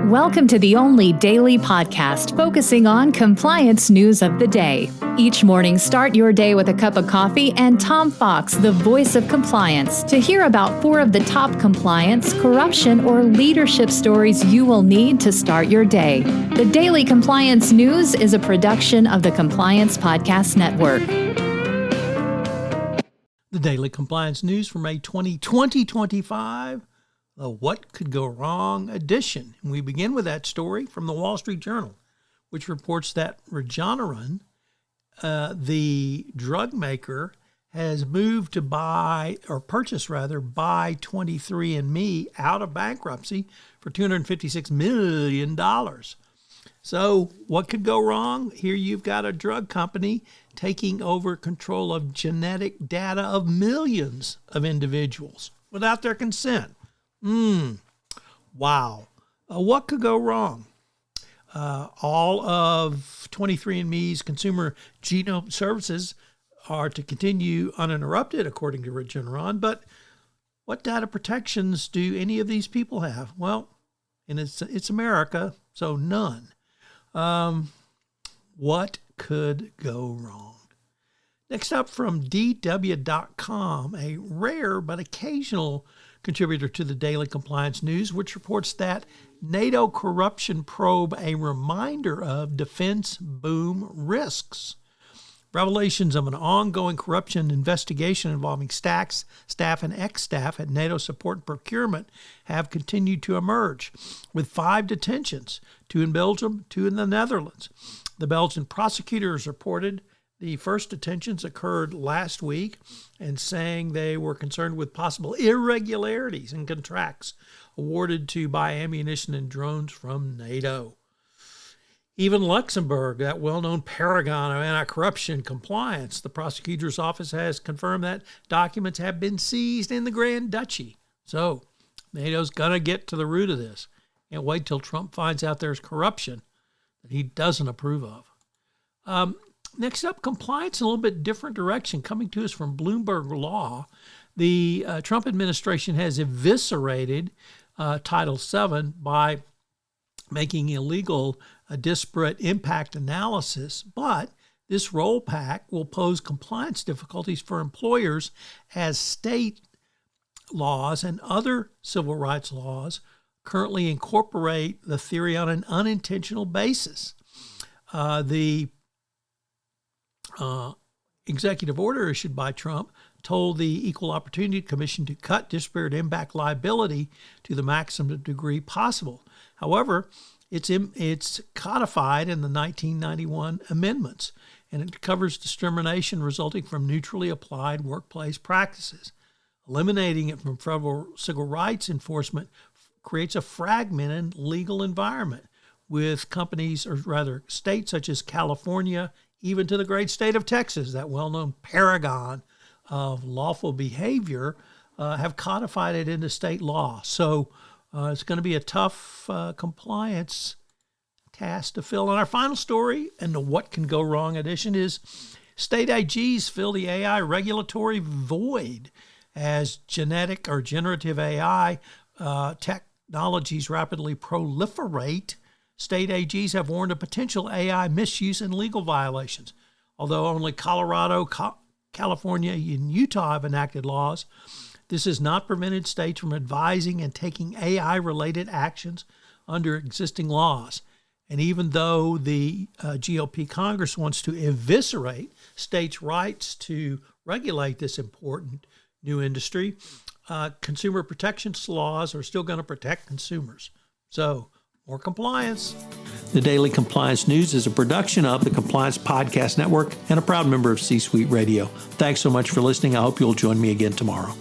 Welcome to the only daily podcast focusing on compliance news of the day. Each morning, start your day with a cup of coffee and Tom Fox, the voice of compliance, to hear about 4 of the top compliance, corruption, or leadership stories you will need to start your day. The Daily Compliance News is a production of the Compliance Podcast Network. The Daily Compliance News for May 20, 2025. The What Could Go Wrong edition. And we begin with that story from the Wall Street Journal, which reports that Regeneron, the drug maker, has moved to buy 23andMe out of bankruptcy for $256 million. So what could go wrong? Here you've got a drug company taking over control of genetic data of millions of individuals without their consent. Wow. What could go wrong? All of 23andMe's consumer genome services are to continue uninterrupted, according to Regeneron. But what data protections do any of these people have? Well, and it's America, so none. What could go wrong? Next up from DW.com, a rare but occasional contributor to the Daily Compliance News, which reports that NATO corruption probe a reminder of defense boom risks. Revelations of an ongoing corruption investigation involving staff and ex-staff at NATO support and procurement have continued to emerge, with 5 detentions, 2 in Belgium, 2 in the Netherlands. The Belgian prosecutors reported the first detentions occurred last week and saying they were concerned with possible irregularities in contracts awarded to buy ammunition and drones from NATO. Even Luxembourg, that well-known paragon of anti-corruption compliance, the prosecutor's office has confirmed that documents have been seized in the Grand Duchy. So NATO's going to get to the root of this. Can't wait till Trump finds out there's corruption that he doesn't approve of. Next up, compliance in a little bit different direction, coming to us from Bloomberg Law. The Trump administration has eviscerated Title VII by making illegal a disparate impact analysis, but this rollback will pose compliance difficulties for employers as state laws and other civil rights laws currently incorporate the theory on an unintentional basis. The executive order issued by Trump told the Equal Opportunity Commission to cut disparate impact liability to the maximum degree possible. However, it's codified in the 1991 amendments, and it covers discrimination resulting from neutrally applied workplace practices. Eliminating it from federal civil rights enforcement creates a fragmented legal environment with companies, or rather states such as California, even to the great state of Texas, that well-known paragon of lawful behavior, have codified it into state law. So it's going to be a tough compliance task to fill. And our final story, and the What Can Go Wrong edition, is state AGs fill the AI regulatory void as generative AI technologies rapidly proliferate. State AGs have warned of potential AI misuse and legal violations. Although only Colorado, California, and Utah have enacted laws, this has not prevented states from advising and taking AI-related actions under existing laws. And even though the GOP Congress wants to eviscerate states' rights to regulate this important new industry, consumer protection laws are still going to protect consumers. So, more compliance. The Daily Compliance News is a production of the Compliance Podcast Network and a proud member of C-Suite Radio. Thanks so much for listening. I hope you'll join me again tomorrow.